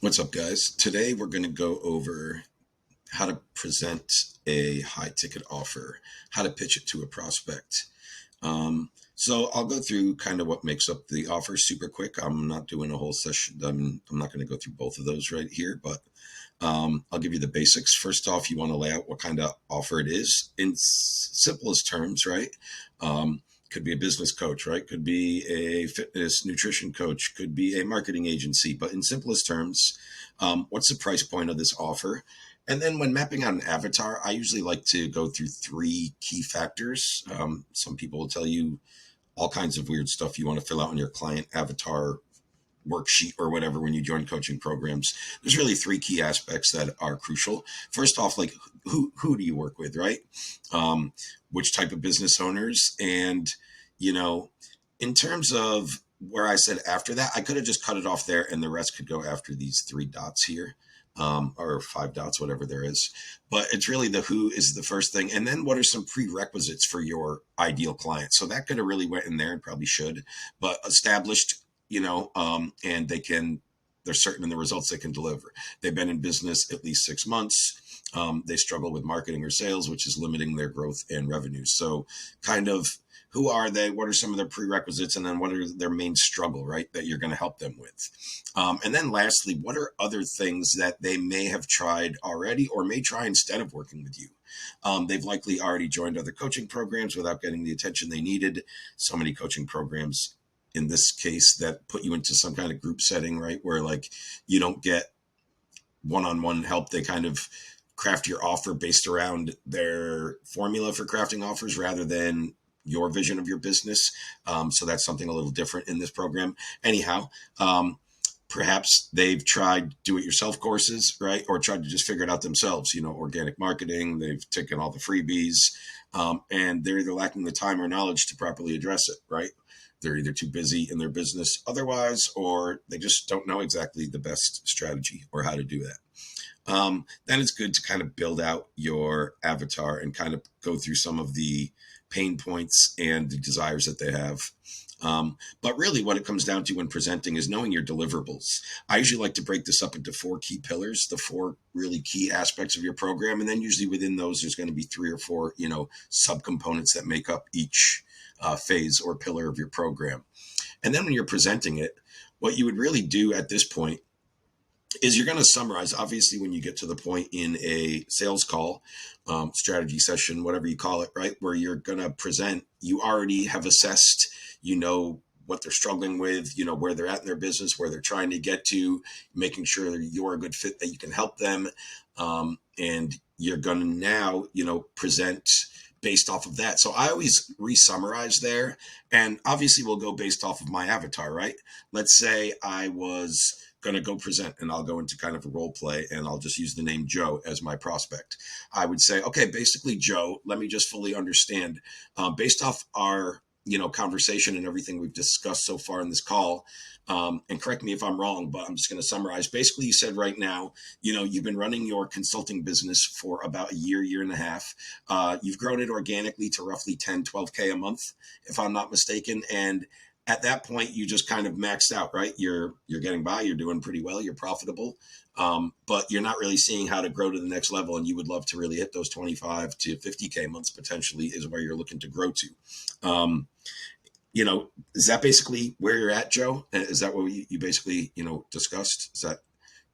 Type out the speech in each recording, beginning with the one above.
What's up, guys? Today we're going to go over how to present a high ticket offer, how to pitch it to a prospect. So I'll go through kind of what makes up the offer super quick. I'm not doing a whole session. I'm not going to go through both of those right here, but I'll give you the basics. First off, you want to lay out what kind of offer it is in simplest terms, right? Could be a business coach, right? Could be a fitness nutrition coach, could be a marketing agency, but in simplest terms, what's the price point of this offer? And then when mapping out an avatar, I usually like to go through three key factors. Some people will tell you all kinds of weird stuff you want to fill out on your client avatar worksheet or whatever when you join coaching programs. There's really three key aspects that are crucial. First off, like who do you work with, right? Which type of business owners? And you know, in terms of where I said after that, I could have just cut it off there, and the rest could go after these three dots here. Or five dots, whatever there is. But it's really the who is the first thing. And then what are some prerequisites for your ideal client? So that could have really went in there and probably should, but established, and they're certain in the results they can deliver. They've been in business at least 6 months. They struggle with marketing or sales, which is limiting their growth and revenue. So kind of who are they? What are some of their prerequisites? And then what are their main struggle, right? That you're going to help them with. And then lastly, what are other things that they may have tried already or may try instead of working with you? They've likely already joined other coaching programs without getting the attention they needed. So many coaching programs in this case that put you into some kind of group setting, right? Where like you don't get one-on-one help. They kind of craft your offer based around their formula for crafting offers rather than your vision of your business. So that's something a little different in this program. Anyhow, perhaps they've tried do-it-yourself courses, right? Or tried to just figure it out themselves, organic marketing. They've taken all the freebies, and they're either lacking the time or knowledge to properly address it, right? They're either too busy in their business otherwise, or they just don't know exactly the best strategy or how to do that. Then it's good to kind of build out your avatar and kind of go through some of the pain points and the desires that they have. But really what it comes down to when presenting is knowing your deliverables. I usually like to break this up into four key pillars, the four really key aspects of your program. And then usually within those, there's going to be three or four, subcomponents that make up each phase or pillar of your program. And then when you're presenting it, what you would really do at this point is you're going to summarize. Obviously, when you get to the point in a sales call, strategy session, whatever you call it, right, where you're going to present, you already have assessed, what they're struggling with, where they're at in their business, where they're trying to get to, making sure that you're a good fit, that you can help them. And you're going to now, present based off of that. So I always re-summarize there. And obviously we'll go based off of my avatar, right? Let's say I was going to go present and I'll go into kind of a role play and I'll just use the name Joe as my prospect. I would say, okay, basically Joe, let me just fully understand based off our, conversation and everything we've discussed so far in this call. And correct me if I'm wrong, but I'm just going to summarize. Basically, you said right now, you've been running your consulting business for about a year and a half. You've grown it organically to roughly 10, 12K a month, if I'm not mistaken. And at that point, you just kind of maxed out, right? You're getting by, you're doing pretty well, you're profitable, but you're not really seeing how to grow to the next level. And you would love to really hit those 25 to 50K months potentially is where you're looking to grow to. Is that basically where you're at, Joe? Is that what you basically, discussed? Is that,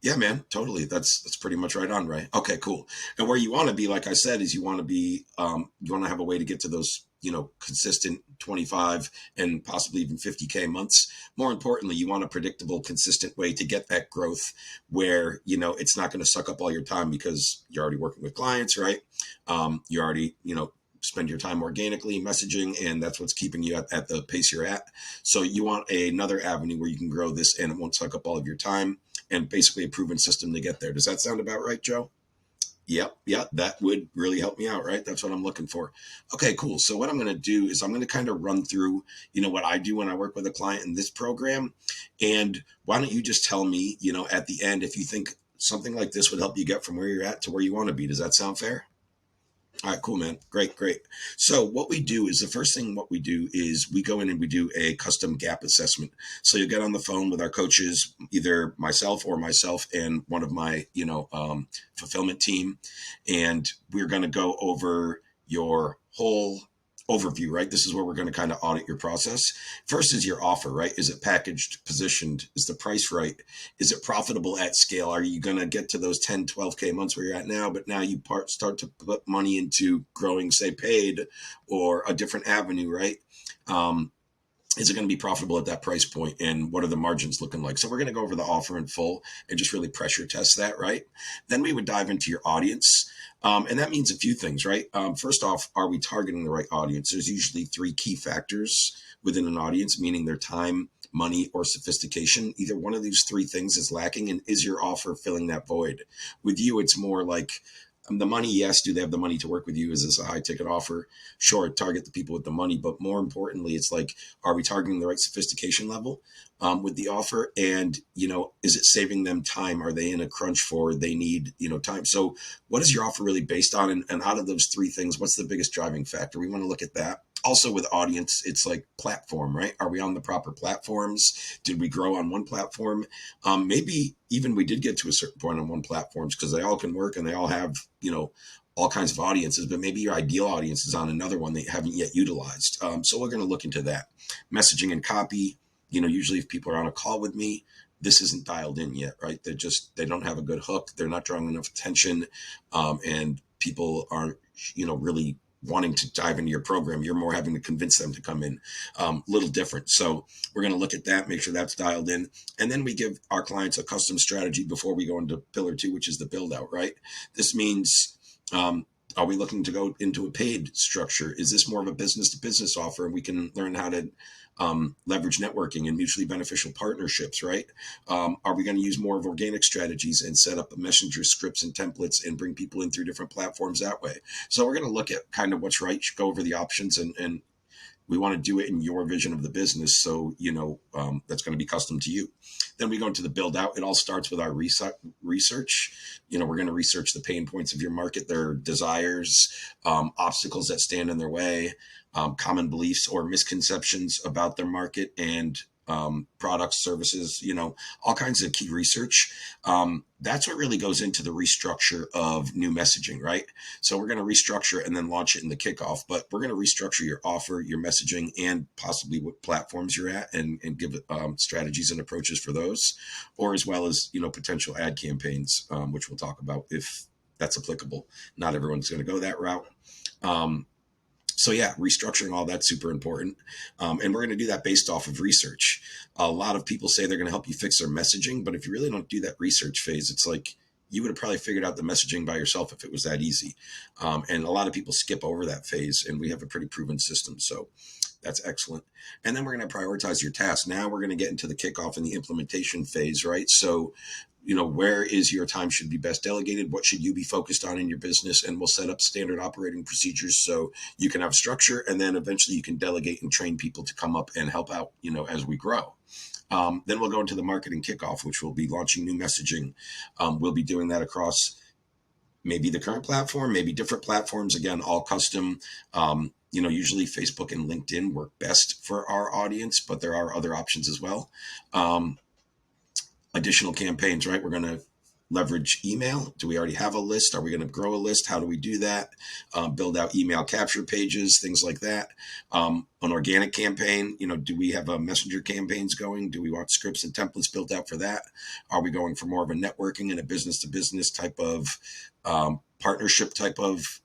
yeah, man, totally. That's pretty much right on, right? Okay, cool. And where you want to be, like I said, is you want to be, you want to have a way to get to those, consistent 25 and possibly even 50K months. More importantly, you want a predictable, consistent way to get that growth where, it's not going to suck up all your time because you're already working with clients, right? You already, spend your time organically messaging, and that's what's keeping you at the pace you're at. So you want another avenue where you can grow this and it won't suck up all of your time, and basically a proven system to get there. Does that sound about right, Joe? Yep. Yeah, that would really help me out, right? That's what I'm looking for. Okay, cool. So what I'm going to do is I'm going to kind of run through, what I do when I work with a client in this program. And why don't you just tell me, at the end, if you think something like this would help you get from where you're at to where you want to be. Does that sound fair? All right, cool, man. Great, great. So what we do is the first thing what we do is we go in and we do a custom gap assessment. So you get on the phone with our coaches, either myself and one of my, fulfillment team, and we're going to go over your whole overview, right? This is where we're going to kind of audit your process. First is your offer, right? Is it packaged, positioned? Is the price right? Is it profitable at scale? Are you going to get to those 10, 12K months where you're at now, but now you start to put money into growing, say, paid or a different avenue, right? Um, is it going to be profitable at that price point, and what are the margins looking like? So we're going to go over the offer in full and just really pressure test that, right? Then we would dive into your audience. And that means a few things, right? First off, are we targeting the right audience? There's usually three key factors within an audience, meaning their time, money, or sophistication. Either one of these three things is lacking, and is your offer filling that void? With you, it's more like the money. Yes, do they have the money to work with you? Is this a high ticket offer? Sure, target the people with the money, but more importantly, it's like, are we targeting the right sophistication level with the offer? And is it saving them time? Are they in a crunch for they need time? So what is your offer really based on? And out of those three things, what's the biggest driving factor? We want to look at that. Also with audience, it's like platform, right? Are we on the proper platforms? Did we grow on one platform? Maybe even we did get to a certain point on one platforms, because they all can work and they all have all kinds of audiences, but maybe your ideal audience is on another one that you haven't yet utilized. So we're going to look into that. Messaging and copy. Usually if people are on a call with me, this isn't dialed in yet, right? They don't have a good hook. They're not drawing enough attention, and people aren't really wanting to dive into your program. You're more having to convince them to come in. Little different. So we're going to look at that, make sure that's dialed in. And then we give our clients a custom strategy before we go into pillar two, which is the build out, right? This means, are we looking to go into a paid structure? Is this more of a business to business offer? And we can learn how to leverage networking and mutually beneficial partnerships, right? Are we going to use more of organic strategies and set up a messenger scripts and templates and bring people in through different platforms that way? So we're going to look at kind of what's right, go over the options, and we want to do it in your vision of the business. So, that's going to be custom to you. Then we go into the build out. It all starts with our research. We're going to research the pain points of your market, their desires, obstacles that stand in their way, common beliefs or misconceptions about their market and products, services, all kinds of key research. That's what really goes into the restructure of new messaging, right? So we're going to restructure and then launch it in the kickoff, but we're going to restructure your offer, your messaging, and possibly what platforms you're at, and give strategies and approaches for those, or as well as, potential ad campaigns, which we'll talk about if that's applicable. Not everyone's going to go that route. So yeah, restructuring all that's super important. And we're going to do that based off of research. A lot of people say they're going to help you fix their messaging, but if you really don't do that research phase, it's like you would have probably figured out the messaging by yourself if it was that easy. And a lot of people skip over that phase, and we have a pretty proven system. So that's excellent. And then we're going to prioritize your tasks. Now we're going to get into the kickoff and the implementation phase, right? So where is your time should be best delegated? What should you be focused on in your business? And we'll set up standard operating procedures so you can have structure, and then eventually you can delegate and train people to come up and help out, as we grow. Then we'll go into the marketing kickoff, which will be launching new messaging. We'll be doing that across maybe the current platform, maybe different platforms, again, all custom. Usually Facebook and LinkedIn work best for our audience, but there are other options as well. Additional campaigns, right? We're going to leverage email. Do we already have a list? Are we going to grow a list? How do we do that? Build out email capture pages, things like that. An organic campaign, do we have messenger campaigns going? Do we want scripts and templates built out for that? Are we going for more of a networking and a business to business type of partnership type of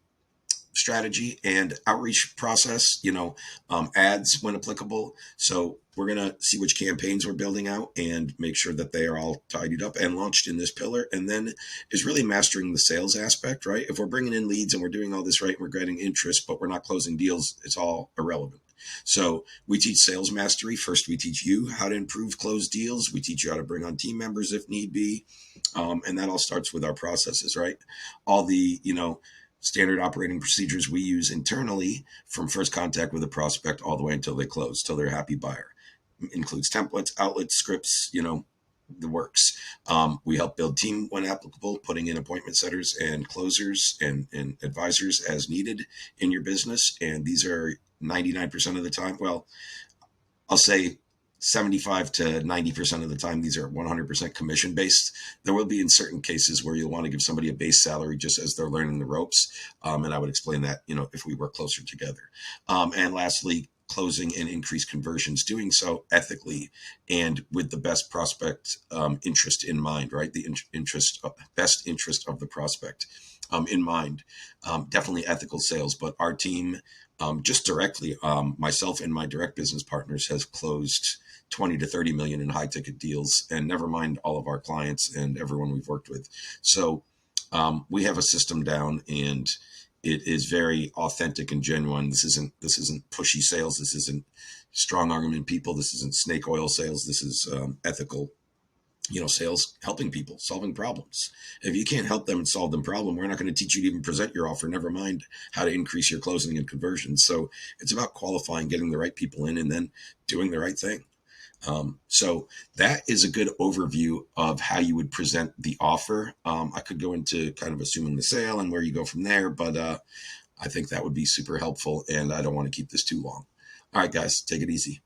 strategy and outreach process, ads when applicable? So we're going to see which campaigns we're building out and make sure that they are all tidied up and launched in this pillar. And then is really mastering the sales aspect, right? If we're bringing in leads and we're doing all this right, and we're getting interest, but we're not closing deals, it's all irrelevant. So we teach sales mastery. First, we teach you how to improve closed deals. We teach you how to bring on team members if need be. And that all starts with our processes, right? All the, standard operating procedures we use internally from first contact with a prospect all the way until they close, till they're a happy buyer. Includes templates, outlets, scripts, the works. We help build team when applicable, putting in appointment setters and closers and advisors as needed in your business. And these are 99% of the time. Well, I'll say 75 to 90% of the time, these are 100% commission based. There will be in certain cases where you'll want to give somebody a base salary just as they're learning the ropes. And I would explain that, if we work closer together. And lastly, closing and increase conversions, doing so ethically and with the best prospect interest in mind, right? The best interest of the prospect in mind. Definitely ethical sales, but our team just directly, myself and my direct business partners has closed 20 to 30 million in high ticket deals, and never mind all of our clients and everyone we've worked with. So we have a system down, and it is very authentic and genuine. This isn't pushy sales. This isn't strong argument people. This isn't snake oil sales. This is ethical, sales, helping people, solving problems. If you can't help them and solve them problem, we're not going to teach you to even present your offer, never mind how to increase your closing and conversion. So it's about qualifying, getting the right people in, and then doing the right thing. So that is a good overview of how you would present the offer. I could go into kind of assuming the sale and where you go from there, but I think that would be super helpful, and I don't want to keep this too long. All right, guys, take it easy.